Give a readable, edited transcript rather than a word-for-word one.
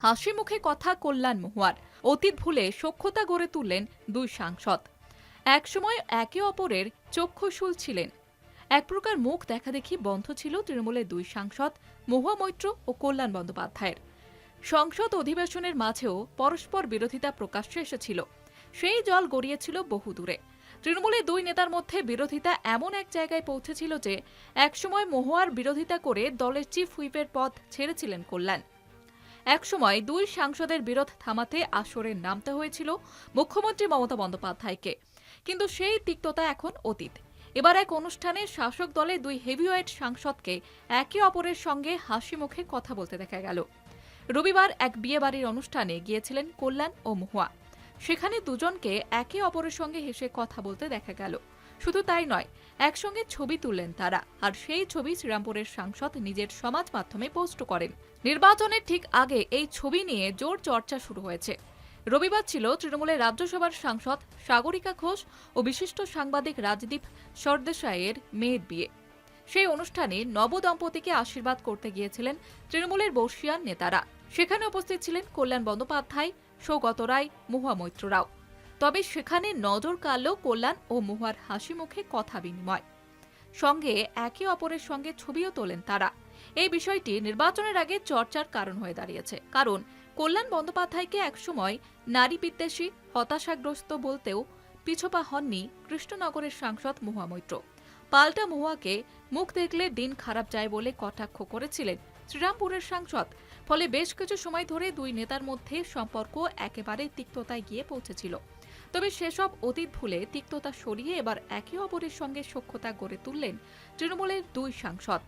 হাসি মুখে কথা কল্যাণ মহুয়ার। অতীত ভুলে সখ্যতা গড়ে তুললেন দুই সাংসদ। একসময় একে অপরের চক্ষুশূল ছিলেন। এক প্রকার মুখ দেখাদেখি বন্ধ ছিল তৃণমূলের দুই সাংসদ মহুয়া মৈত্র ও কল্যাণ বন্দ্যোপাধ্যায়ের। সংসদ অধিবেশনের মাঝেও পরস্পর বিরোধিতা প্রকাশ্যে এসেছিল। সেই জল গড়িয়েছিল বহু দূরে। তৃণমূলের দুই নেতার মধ্যে বিরোধিতা এমন এক জায়গায় পৌঁছেছিল যে একসময় মহুয়ার বিরোধিতা করে দলের চিফ হুইপের পদ ছেড়েছিলেন কল্যাণ। একসময় দুই সাংসদের বিরোধ থামাতে আসরে নামতে হয়েছিল মুখ্যমন্ত্রী মমতা বন্দ্যোপাধ্যায়কে। কিন্তু সেই তিক্ততা এখন অতীত। এবার এক অনুষ্ঠানে শাসক দলের দুই হেভিওয়েট সাংসদকে একে অপরের সঙ্গে হাসি মুখে কথা বলতে দেখা গেল। রবিবার এক বিয়েবাড়ির অনুষ্ঠানে গিয়েছিলেন কল্যাণ ও মহুয়া। সেখানে দুজনকে একে অপরের সঙ্গে হেসে কথা বলতে দেখা গেল। শুধু তাই নয়, একসঙ্গে ছবি তুললেন তারা, আর সেই ছবি শ্রীরামপুরের সাংসদ নিজের সমাজ মাধ্যমে পোস্ট করেন। নির্বাচনের ঠিক আগে এই ছবি নিয়ে জোর চর্চা শুরু হয়েছে। রবিবার ছিল তৃণমূলের রাজ্যসভার সাংসদ সাগরিকা ঘোষ ও বিশিষ্ট সাংবাদিক রাজদীপ সরদেশাইয়ের মেয়ের বিয়ে। সেই অনুষ্ঠানে নবদম্পতিকে আশীর্বাদ করতে গিয়েছিলেন তৃণমূলের বর্ষীয়ান নেতারা। সেখানে উপস্থিত ছিলেন কল্যাণ বন্দ্যোপাধ্যায়, সৌগত রায়, মহুয়া মৈত্ররাও। তবে সেখানে নজর কাড়ল কল্যাণ ও মহুয়ার হাসি মুখে কথা বিনিময়। সঙ্গে একে অপরের সঙ্গে ছবিও তোলেন তারা। এই বিষয়টি নির্বাচনের আগে চর্চার কারণ হয়ে দাঁড়িয়েছে। কারণ কল্যাণ বন্দ্যোপাধ্যায়কে একসময় নারী বিদ্বেষী, হতাশাগ্রস্ত বলতেও পিছপা হননি কৃষ্ণনগরের সাংসদ মহুয়া মৈত্র। পাল্টা মহুয়াকে মুখ দেখলে দিন খারাপ যায় বলে কটাক্ষ করেছিলেন শ্রীরামপুরের সাংসদ। ফলে বেশ কিছু সময় ধরে দুই নেতার মধ্যে সম্পর্ক একেবারে তিক্ততায় গিয়ে পৌঁছেছিল। তবে সেসব অতীত ভুলে তিক্ততা সরিয়ে এবার একে অপরের সঙ্গে সখ্যতা গড়ে তুললেন তৃণমূলের দুই সাংসদ।